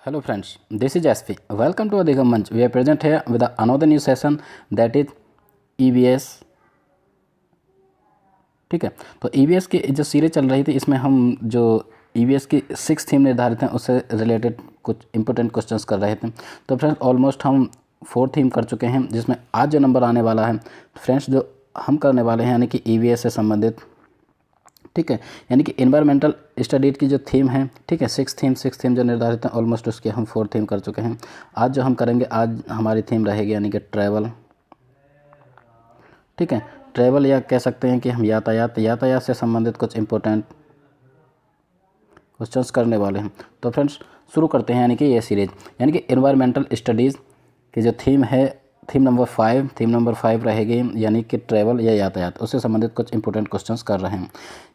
Hello friends, this is SP. Welcome to Adhigam Manch. We are present here with another new session that is EVS. ठीक है, तो EVS की जो series चल रही थी इसमें हम जो EVS की 6 थीम निर्धारित हैं उससे रिलेटेड कुछ इंपॉर्टेंट क्वेश्चंस कर रहे थे। तो फ्रेंड्स ऑलमोस्ट हम 4 थीम कर चुके हैं, जिसमें आज जो नंबर आने वाला है फ्रेंड्स जो हम करने वाले हैं यानी कि EVS से संबंधित, ठीक है, यानी कि इन्वायरमेंटल स्टडीज की जो थीम है, ठीक है, 6 थीम जो निर्धारित हैं ऑलमोस्ट उसके हम 4 थीम कर चुके हैं। आज जो हम करेंगे, आज हमारी थीम रहेगी यानी कि ट्रैवल, ठीक है, ट्रैवल या कह सकते हैं कि हम यातायात से संबंधित कुछ इम्पोर्टेंट क्वेश्चंस करने वाले हैं। तो फ्रेंड्स शुरू करते हैं यानी कि ये सीरीज यानी कि इन्वायरमेंटल स्टडीज़ की जो थीम है, थीम नंबर 5 रहेगी यानी कि ट्रैवल या यातायात, उससे संबंधित कुछ इंपॉर्टेंट क्वेश्चंस कर रहे हैं।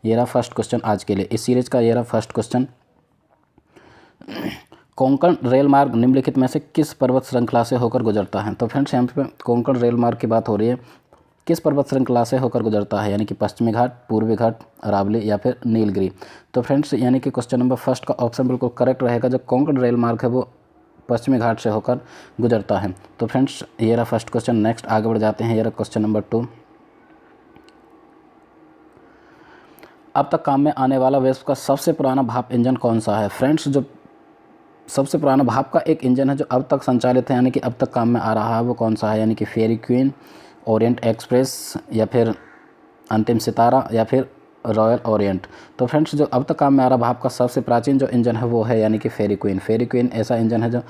ये रहा फर्स्ट क्वेश्चन आज के लिए इस सीरीज का। ये रहा फर्स्ट क्वेश्चन, कोंकण रेल मार्ग निम्नलिखित में से किस पर्वत श्रृंखला से होकर गुजरता है। तो फ्रेंड्स यहाँ पे कोंकण रेल मार्ग की बात हो रही है, किस पर्वत श्रृंखला से होकर गुजरता है, यानी कि पश्चिमी घाट, पूर्वी घाट, अरावली या फिर नीलगिरी। तो फ्रेंड्स यानी कि क्वेश्चन नंबर फर्स्ट का ऑप्शन बिल्कुल करेक्ट रहेगा। जो कोंकण रेल मार्ग है वो पश्चिमी घाट से होकर गुजरता है। तो फ्रेंड्स ये रहा फर्स्ट क्वेश्चन। नेक्स्ट आगे बढ़ जाते हैं। ये रहा क्वेश्चन नंबर 2, अब तक काम में आने वाला विश्व का सबसे पुराना भाप इंजन कौन सा है। फ्रेंड्स जो सबसे पुराना भाप का एक इंजन है जो अब तक संचालित है यानी कि अब तक काम में आ रहा है वो कौन सा है, यानी कि फेरी क्वीन, ओरिएंट एक्सप्रेस या फिर अंतिम सितारा या फिर रॉयल ओरिएंट। तो फ्रेंड्स जो अब तक काम में आ रहा भाप का सबसे प्राचीन जो इंजन है वो है यानी कि फेरी क्वीन ऐसा इंजन है जो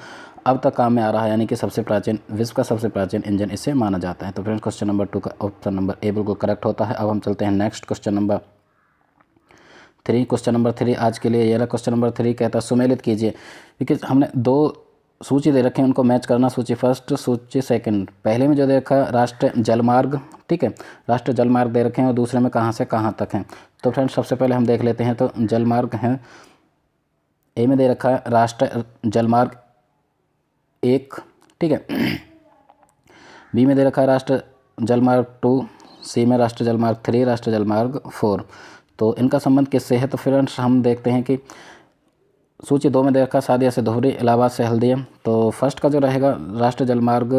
अब तक काम में आ रहा है, यानी कि सबसे प्राचीन, विश्व का सबसे प्राचीन इंजन इसे माना जाता है। तो फ्रेंड्स क्वेश्चन नंबर 2 का ऑप्शन नंबर ए बिल्कुल करेक्ट होता है। अब हम चलते हैं next question number 3। Question number 3 आज के लिए ये रहा। क्वेश्चन नंबर 3 कहता है सुमेलित कीजिए, क्योंकि हमने 2 सूची दे रखे हैं, उनको मैच करना, सूची फर्स्ट सूची सेकंड। पहले में जो दे रखा है राष्ट्रीय जलमार्ग, ठीक है, राष्ट्रीय जलमार्ग दे रखे हैं और दूसरे में कहाँ से कहाँ तक हैं। तो फ्रेंड्स सबसे पहले हम देख लेते हैं। तो जलमार्ग हैं, ए में दे रखा है राष्ट्रीय जलमार्ग 1, ठीक है, बी में दे रखा है राष्ट्रीय जलमार्ग 2, सी में राष्ट्रीय जलमार्ग 3, राष्ट्रीय जलमार्ग 4। तो इनका संबंध किससे है। तो फ्रेंड्स हम देखते हैं कि सूची 2 में दे रखा सादिया से धुबरी, इलाहाबाद से हल्दिया। तो फर्स्ट का जो रहेगा राष्ट्रीय जलमार्ग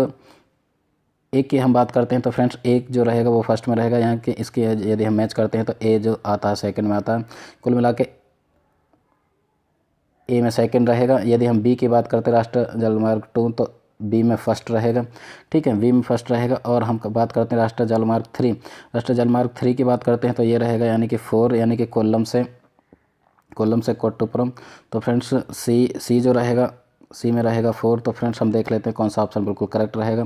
1 की हम बात करते हैं तो फ्रेंड्स 1 जो रहेगा वो फर्स्ट में रहेगा, यहाँ कि इसकी यदि हम मैच करते हैं तो ए जो आता है सेकंड में आता है। कुल मिला के ए में सेकंड रहेगा। यदि हम बी की बात करते हैं राष्ट्रीय जलमार्ग 2 तो बी में फर्स्ट रहेगा, ठीक है, बी में फर्स्ट रहेगा। और हम बात करते हैं राष्ट्रीय जलमार्ग 3 की बात करते हैं तो ये रहेगा यानी कि 4, यानी कि कोल्लम से कोट्टुपुरम। तो फ्रेंड्स सी जो रहेगा, सी में रहेगा 4। तो फ्रेंड्स हम देख लेते हैं कौन सा ऑप्शन बिल्कुल करेक्ट रहेगा।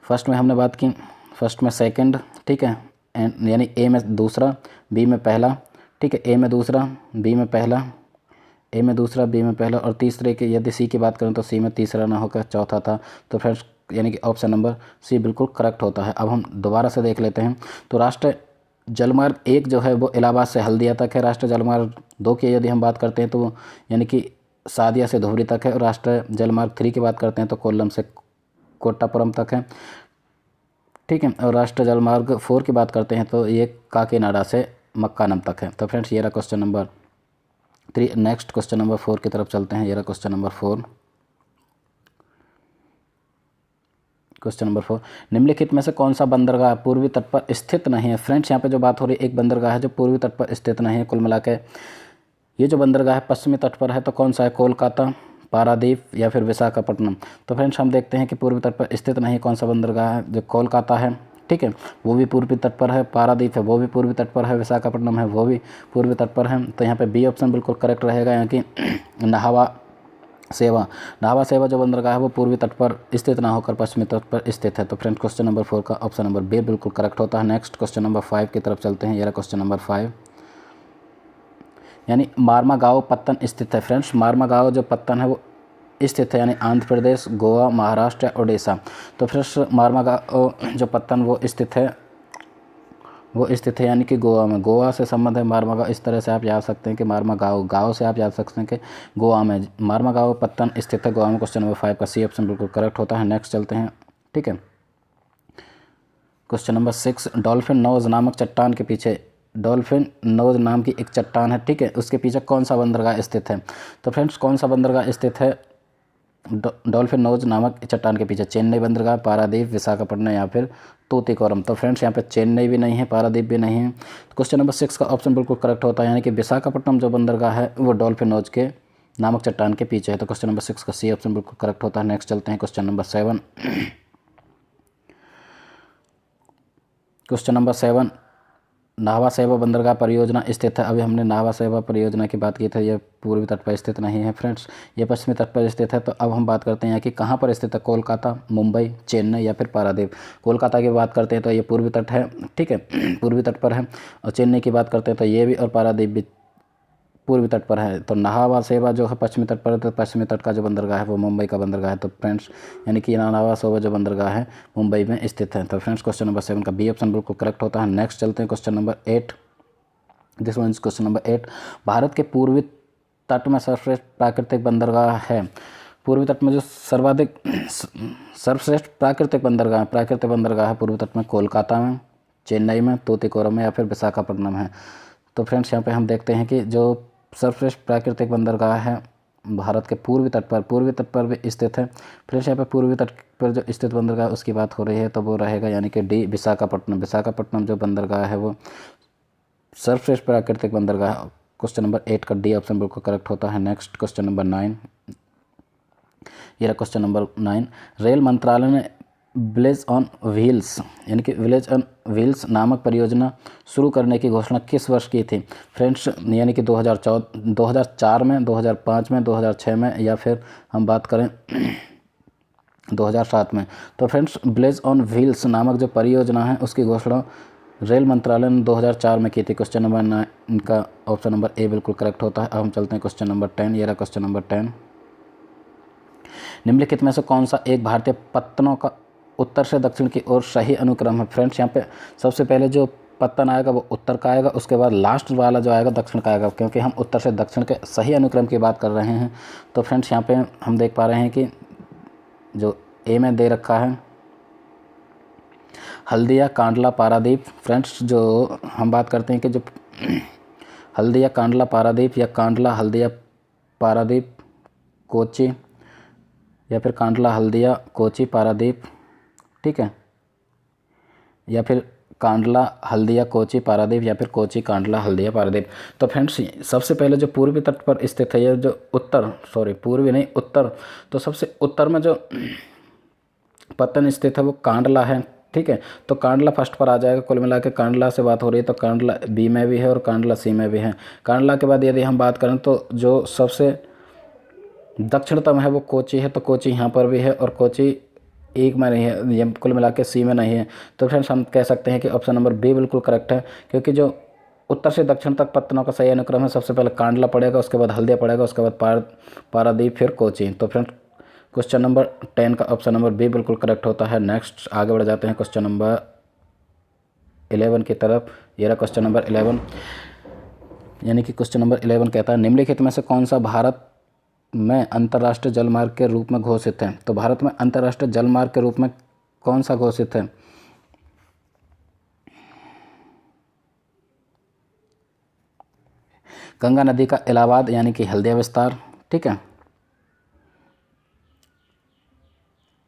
फर्स्ट में हमने बात की, फर्स्ट में सेकंड, ठीक है, एंड यानी ए में दूसरा, बी में पहला, ठीक है, ए में दूसरा, बी में पहला, ए में दूसरा, बी में पहला। और तीसरे के यदि सी की बात करें तो सी में तीसरा ना होकर चौथा था। तो फ्रेंड्स यानी कि ऑप्शन नंबर सी बिल्कुल करेक्ट होता है। अब हम दोबारा से देख लेते हैं। तो राष्ट्रीय जलमार्ग 1 जो है वो इलाहाबाद से हल्दिया तक है। राष्ट्रीय जलमार्ग 2 की यदि हम बात करते हैं तो यानी कि सादिया से धुबरी तक है। और राष्ट्रीय जलमार्ग 3 की बात करते हैं तो कोल्लम से कोट्टापुरम तक है, ठीक है। और राष्ट्रीय जलमार्ग 4 की बात करते हैं तो ये काकीनाडा से मक्कानम तक है। तो फ्रेंड्स ये रहा question number 3। Next question number 4 की तरफ चलते हैं। ये रहा क्वेश्चन नंबर 4। क्वेश्चन नंबर 4, निम्नलिखित में से कौन सा बंदरगाह पूर्वी तट पर स्थित नहीं है। फ्रेंड्स यहाँ पे जो बात हो रही है, एक बंदरगाह है जो पूर्वी तट पर स्थित नहीं है। कुल मिला के ये जो बंदरगाह है पश्चिमी तट पर है। तो कौन सा है, कोलकाता, पारादीप या फिर विशाखापट्टनम। तो फ्रेंड्स हम देखते हैं कि पूर्वी तट पर स्थित नहीं कौन सा बंदरगाह है। जो कोलकाता है, ठीक है, वो भी पूर्वी तट पर है, पारादीप है वो भी पूर्वी तट पर है, विशाखापट्टनम है वो भी पूर्वी तट पर है। तो यहाँ पे बी ऑप्शन बिल्कुल करेक्ट रहेगा, यहाँ की नाहवा सेवा जो बंदरगाह है वो पूर्वी तट पर स्थित ना होकर पश्चिमी तट पर स्थित है। तो फ्रेंड्स क्वेश्चन नंबर 4 का ऑप्शन नंबर बी बिल्कुल करेक्ट होता है। नेक्स्ट क्वेश्चन नंबर 5 की तरफ चलते हैं। यह क्वेश्चन नंबर 5, यानी मार्मागांव पत्तन स्थित है। फ्रेंड्स मार्मागांव जो पत्तन है वो स्थित है यानी आंध्र प्रदेश, गोवा, महाराष्ट्र या ओडिशा। तो फ्रेंड्स मार्मागांव जो पत्तन वो स्थित है यानी कि गोवा में। गोवा से संबंध है मार्मागांव। इस तरह से आप याद सकते हैं कि मार्मागांव, गाँव से आप याद सकते हैं कि गोवा में मार्मागांव पत्तन स्थित है, गोवा में। क्वेश्चन नंबर 5 का सी ऑप्शन बिल्कुल करेक्ट होता है। नेक्स्ट चलते हैं, ठीक है। क्वेश्चन नंबर 6, डॉल्फिन नोज नामक चट्टान के पीछे, डॉल्फिन नोज नाम की एक चट्टान है, ठीक है, उसके पीछे कौन सा बंदरगाह स्थित है। तो फ्रेंड्स कौन सा बंदरगाह स्थित है, डॉल्फिन नोज नामक चट्टान के पीछे? चेन्नई बंदरगाह, पारादीप, विशाखापट्टनम या फिर तूतीकोरम। तो फ्रेंड्स यहाँ पे चेन्नई भी नहीं है, पारादीप भी नहीं है। क्वेश्चन नंबर 6 का ऑप्शन बिल्कुल करेक्ट होता है, यानी कि विशाखापट्टनम जो बंदरगाह है वो डॉल्फिन नोज के नामक चट्टान के पीछे है। तो क्वेश्चन नंबर 6 का सी ऑप्शन बिल्कुल करेक्ट होता है। नेक्स्ट चलते हैं क्वेश्चन नंबर 7। क्वेश्चन नंबर 7, नाहवा सेवा बंदरगाह परियोजना स्थित है? अभी हमने नाहवा सेवा परियोजना की बात की थी, यह पूर्वी तट पर स्थित नहीं है फ्रेंड्स, ये पश्चिमी तट पर स्थित है। तो अब हम बात करते हैं कि कहाँ पर स्थित है, कोलकाता, मुंबई, चेन्नई या फिर पारादीप। कोलकाता की बात करते हैं तो ये पूर्वी तट है, ठीक है, पूर्वी तट पर है। और चेन्नई की बात करते हैं तो ये भी, और पारादीप भी पूर्वी तट पर है। तो नाहवा सेवा जो है पश्चिमी तट पर है, तो पश्चिमी तट का जो बंदरगाह है वो मुंबई का बंदरगाह है। तो फ्रेंड्स यानी कि नाहवा सेवा जो बंदरगाह है मुंबई में स्थित है। तो फ्रेंड्स क्वेश्चन नंबर 7 का बी ऑप्शन बिल्कुल करेक्ट होता है। नेक्स्ट चलते हैं question number 8। This one is question number 8। Bharat के पूर्वी तट में सर्वश्रेष्ठ प्राकृतिक बंदरगाह है? पूर्वी तट में जो सर्वश्रेष्ठ प्राकृतिक बंदरगाह है पूर्वी तट में कोलकाता में, चेन्नई में, तूतीकोरम में या फिर विशाखापट्टनम है। तो फ्रेंड्स यहाँ पे हम देखते हैं कि जो सर्वश्रेष्ठ प्राकृतिक बंदरगाह है भारत के पूर्वी तट पर भी स्थित है। फ्रेंड्स यहाँ पे पूर्वी तट पर जो स्थित बंदरगाह उसकी बात हो रही है, तो वो रहेगा यानी कि डी, विशाखापट्टनम जो बंदरगाह है वो सर्वश्रेष्ठ प्राकृतिक बंदरगाह। क्वेश्चन नंबर 8 का डी ऑप्शन बिल्कुल करेक्ट होता है। नेक्स्ट क्वेश्चन नंबर 9, ये रहा क्वेश्चन नंबर 9। रेल मंत्रालय ने विलेज ऑन व्हील्स यानी कि विलेज ऑन व्हील्स नामक परियोजना शुरू करने की घोषणा किस वर्ष की थी? फ्रेंड्स यानी कि 2004 में, 2005 में, 2006 में या फिर हम बात करें 2007 में। तो फ्रेंड्स विलेज ऑन व्हील्स नामक जो परियोजना है उसकी घोषणा रेल मंत्रालय ने 2004 में की थी। क्वेश्चन नंबर 9 का ऑप्शन नंबर ए बिल्कुल करेक्ट होता है। अब हम चलते हैं क्वेश्चन नंबर 10। ये रहा क्वेश्चन नंबर 10। निम्नलिखित में से कौन सा एक भारतीय पत्तनों का उत्तर से दक्षिण की ओर सही अनुक्रम है? फ्रेंड्स यहाँ पे सबसे पहले जो पत्तन आएगा वो उत्तर का आएगा, उसके बाद लास्ट वाला जो आएगा दक्षिण का आएगा, क्योंकि हम उत्तर से दक्षिण के सही अनुक्रम की बात कर रहे हैं। तो फ्रेंड्स यहाँ पे हम देख पा रहे हैं कि जो ए में दे रखा है हल्दिया, कांडला, पारादीप। फ्रेंड्स जो हम बात करते हैं कि जो हल्दिया, कांडला, पारादीप या कांडला, हल्दिया, पारादीप, कोची या फिर कांडला, हल्दिया, कोची, पारादीप, ठीक है, या फिर कांडला, हल्दिया, कोची, पारादीप या फिर कोची, कांडला, हल्दिया, पारादीप। तो फ्रेंड्स सबसे पहले जो पूर्वी तट पर स्थित है, ये जो पूर्वी नहीं उत्तर, तो सबसे उत्तर में जो पत्तन स्थित है वो कांडला है, ठीक है। तो कांडला फर्स्ट पर आ जाएगा। कुल मिला के कांडला से बात हो रही है तो कांडला बी में भी है और कांडला सी में भी है। कांडला के बाद यदि हम बात करें तो जो सबसे दक्षिणतम है वो कोची है, तो कोची यहाँ पर भी है और कोची एक में नहीं है, ये कुल मिला के सी में नहीं है। तो फ्रेंड्स हम कह सकते हैं कि ऑप्शन नंबर बी बिल्कुल करेक्ट है, क्योंकि जो उत्तर से दक्षिण तक पत्तनों का सही अनुक्रम है, सबसे पहले कांडला पड़ेगा, उसके बाद हल्दिया पड़ेगा, उसके बाद पारादीप, फिर कोची। तो फ्रेंड्स क्वेश्चन नंबर 10 का ऑप्शन नंबर बी बिल्कुल करेक्ट होता है। नेक्स्ट आगे बढ़ जाते हैं क्वेश्चन नंबर 11 की तरफ। ये रहा क्वेश्चन नंबर 11, यानी कि क्वेश्चन नंबर 11 कहता है निम्नलिखित में से कौन सा भारत में अंतर्राष्ट्रीय जलमार्ग के रूप में घोषित है? तो भारत में अंतर्राष्ट्रीय जलमार्ग के रूप में कौन सा घोषित है? गंगा नदी का इलाहाबाद यानी कि हल्दिया विस्तार, ठीक है,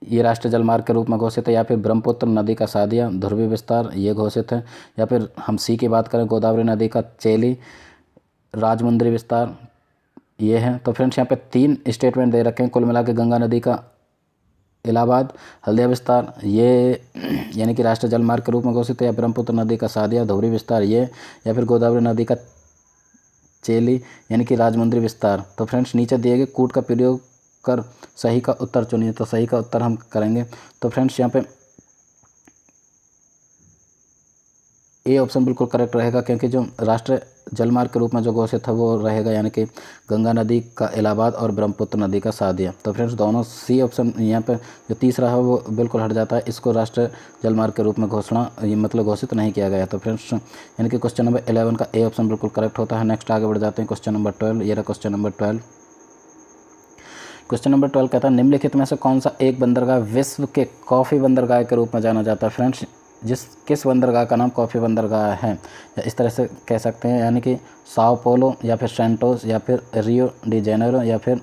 ये राष्ट्रीय जलमार्ग के रूप में घोषित है। या फिर ब्रह्मपुत्र नदी का सादिया, ध्रुवी विस्तार, ये घोषित है। या फिर हम सी की बात करें गोदावरी नदी का चेली, राजमुंद्री विस्तार, ये है। तो फ्रेंड्स यहाँ पे 3 स्टेटमेंट दे रखे हैं कुल मिला के, गंगा नदी का इलाहाबाद, हल्दिया विस्तार ये यानी कि राष्ट्रीय जलमार्ग के रूप में घोषित है, या ब्रह्मपुत्र नदी का सादिया, ध्रुवी विस्तार ये, या फिर गोदावरी नदी का चेली यानी कि राजमुंद्री विस्तार। तो फ्रेंड्स नीचे दिए गए कूट का प्रयोग कर सही का उत्तर चुनिए। तो सही का उत्तर हम करेंगे। तो फ्रेंड्स यहाँ पे ए ऑप्शन बिल्कुल करेक्ट रहेगा, क्योंकि जो राष्ट्रीय जलमार्ग के रूप में जो घोषित है वो रहेगा यानी कि गंगा नदी का इलाहाबाद और ब्रह्मपुत्र नदी का सादिया। तो फ्रेंड्स दोनों सी ऑप्शन यहाँ पे जो तीसरा है वो बिल्कुल हट जाता है, इसको राष्ट्रीय जलमार्ग के रूप में घोषित नहीं किया गया। तो फ्रेंड्स यानी कि क्वेश्चन नंबर 11 का ए ऑप्शन बिल्कुल करेक्ट होता है। नेक्स्ट आगे बढ़ जाते हैं क्वेश्चन नंबर 12। ये रहा क्वेश्चन नंबर 12। क्वेश्चन नंबर 12 कहता है निम्नलिखित में से कौन सा एक बंदरगाह विश्व के कॉफ़ी बंदरगाह के रूप में जाना जाता है? फ्रेंड्स किस बंदरगाह का नाम कॉफ़ी बंदरगाह है, या इस तरह से कह सकते हैं, यानी कि साओ पोलो या फिर सेंटोस या फिर रियो डी जेनेरो या फिर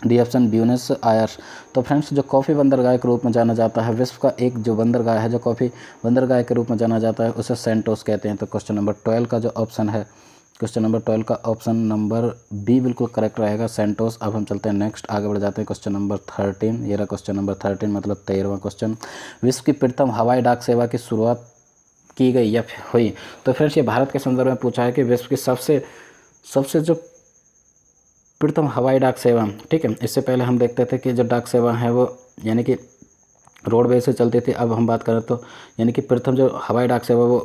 डी ऑप्शन ब्यूनस आयर्स। तो फ्रेंड्स जो कॉफ़ी बंदरगाह के रूप में जाना जाता है, विश्व का एक जो बंदरगाह है जो कॉफ़ी बंदरगाह के रूप में जाना जाता है, उसे सेंटोस कहते हैं। तो क्वेश्चन नंबर 12 का जो ऑप्शन है, क्वेश्चन नंबर 12 का ऑप्शन नंबर बी बिल्कुल करेक्ट रहेगा, सेंटोस। अब हम चलते हैं नेक्स्ट, आगे बढ़ जाते हैं क्वेश्चन नंबर 13। ये रहा क्वेश्चन नंबर 13, मतलब 13वां क्वेश्चन। विश्व की प्रथम हवाई डाक सेवा की शुरुआत की गई या हुई? तो फ्रेंड्स ये भारत के संदर्भ में पूछा है कि विश्व की सबसे जो प्रथम हवाई डाक सेवा, ठीक है। इससे पहले हम देखते थे कि जो डाक सेवा है वो यानी कि रोडवेज से चलती थी। अब हम बात करें तो यानी कि प्रथम जो हवाई डाक सेवा वो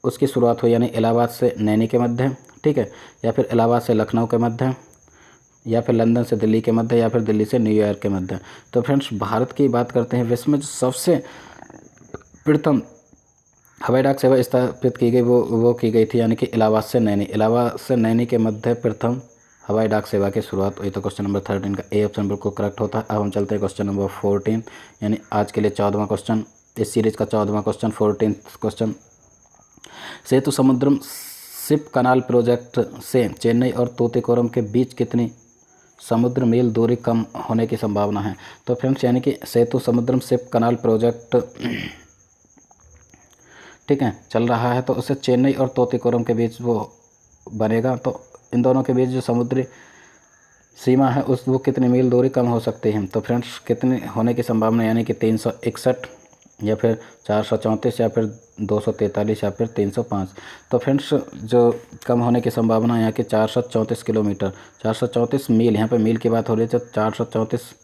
उसकी शुरुआत हुई यानी इलाहाबाद से नैनी के मध्य, ठीक है, या फिर इलाहाबाद से लखनऊ के मध्य, या फिर लंदन से दिल्ली के मध्य, या फिर दिल्ली से न्यूयॉर्क के मध्य। तो फ्रेंड्स भारत की बात करते हैं, विश्व में जो सबसे प्रथम हवाई डाक सेवा स्थापित की गई वो की गई थी यानी कि इलाहाबाद से नैनी के मध्य प्रथम हवाई डाक सेवा की शुरुआत हुई। तो क्वेश्चन नंबर 13 का ए ऑप्शन बिल्कुल करेक्ट होता है। अब हम चलते हैं क्वेश्चन नंबर 14, यानी आज के लिए 14वां क्वेश्चन, इस सीरीज का 14वां क्वेश्चन, 14th क्वेश्चन। सेतु समुद्रम शिप कनाल प्रोजेक्ट से चेन्नई और तूतीकोरम के बीच कितनी समुद्र मील दूरी कम होने की संभावना है? तो फ्रेंड्स यानी कि सेतु समुद्रम शिप कनाल प्रोजेक्ट, ठीक है, चल रहा है, तो उससे चेन्नई और तूतीकोरम के बीच वो बनेगा। तो इन दोनों के बीच जो समुद्री सीमा है वो कितनी मील दूरी कम हो सकती है? तो फ्रेंड्स कितनी होने की संभावना, यानी कि 361 या फिर 434 या फिर 243 या फिर 305। तो फ्रेंड्स जो कम होने की संभावना यहाँ की 434 किलोमीटर, 434 मील, यहाँ पे मील की बात हो रही है, तो 434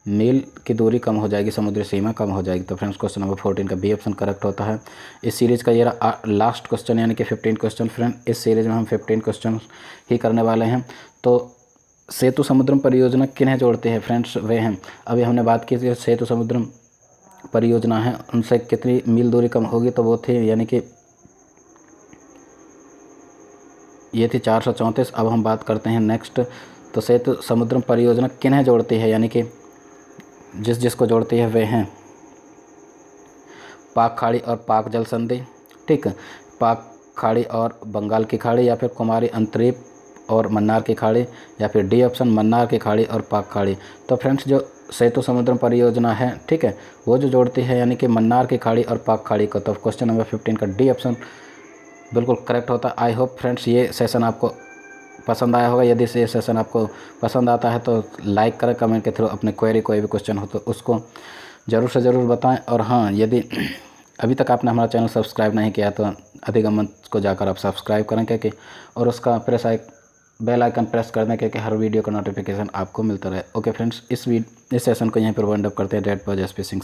मील की दूरी कम हो जाएगी, समुद्री सीमा कम हो जाएगी। तो फ्रेंड्स क्वेश्चन नंबर 14 का बी ऑप्शन करेक्ट होता है। इस सीरीज़ का ये लास्ट क्वेश्चन यानी कि 15 क्वेश्चन। फ्रेंड इस सीरीज़ में हम 15 क्वेश्चन ही करने वाले हैं। तो सेतु समुद्रम परियोजना किन्हें जोड़ती है? फ्रेंड्स वे हैं, अभी हमने बात की थी सेतु समुद्रम परियोजना है, उनसे कितनी मील दूरी कम होगी, तो वो थी यानी कि ये थी 434। अब हम बात करते हैं नेक्स्ट, तो सेतु समुद्रम परियोजना किन्हें जोड़ती है, यानी कि जिसको जोड़ती है वे हैं पाक खाड़ी और पाक जल संधि, ठीक है, पाक खाड़ी और बंगाल की खाड़ी, या फिर कुमारी अंतरीप और मन्नार की खाड़ी, या फिर डी ऑप्शन मन्नार की खाड़ी और पाक खाड़ी। तो फ्रेंड्स जो सेतु समुद्रम परियोजना है, ठीक है, वो जो जोड़ती है यानी कि मन्नार की खाड़ी और पाक खाड़ी को। तो क्वेश्चन नंबर 15 का डी ऑप्शन बिल्कुल करेक्ट होता है। आई होप फ्रेंड्स ये सेशन आपको पसंद आया होगा। यदि ये सेशन आपको पसंद आता है तो लाइक करें, कमेंट के थ्रू अपने क्वेरी कोई भी क्वेश्चन हो तो उसको ज़रूर से ज़रूर बताएं। और हाँ, यदि अभी तक आपने हमारा चैनल सब्सक्राइब नहीं किया तो अधिगम को जाकर आप सब्सक्राइब करें, क्योंकि और उसका बेल आइकन प्रेस कर दें, क्योंकि हर वीडियो का नोटिफिकेशन आपको मिलता रहे। ओके फ्रेंड्स, इस सेशन को यहीं पर वाइंड अप करते हैं। डेट पर एसपी सिंह।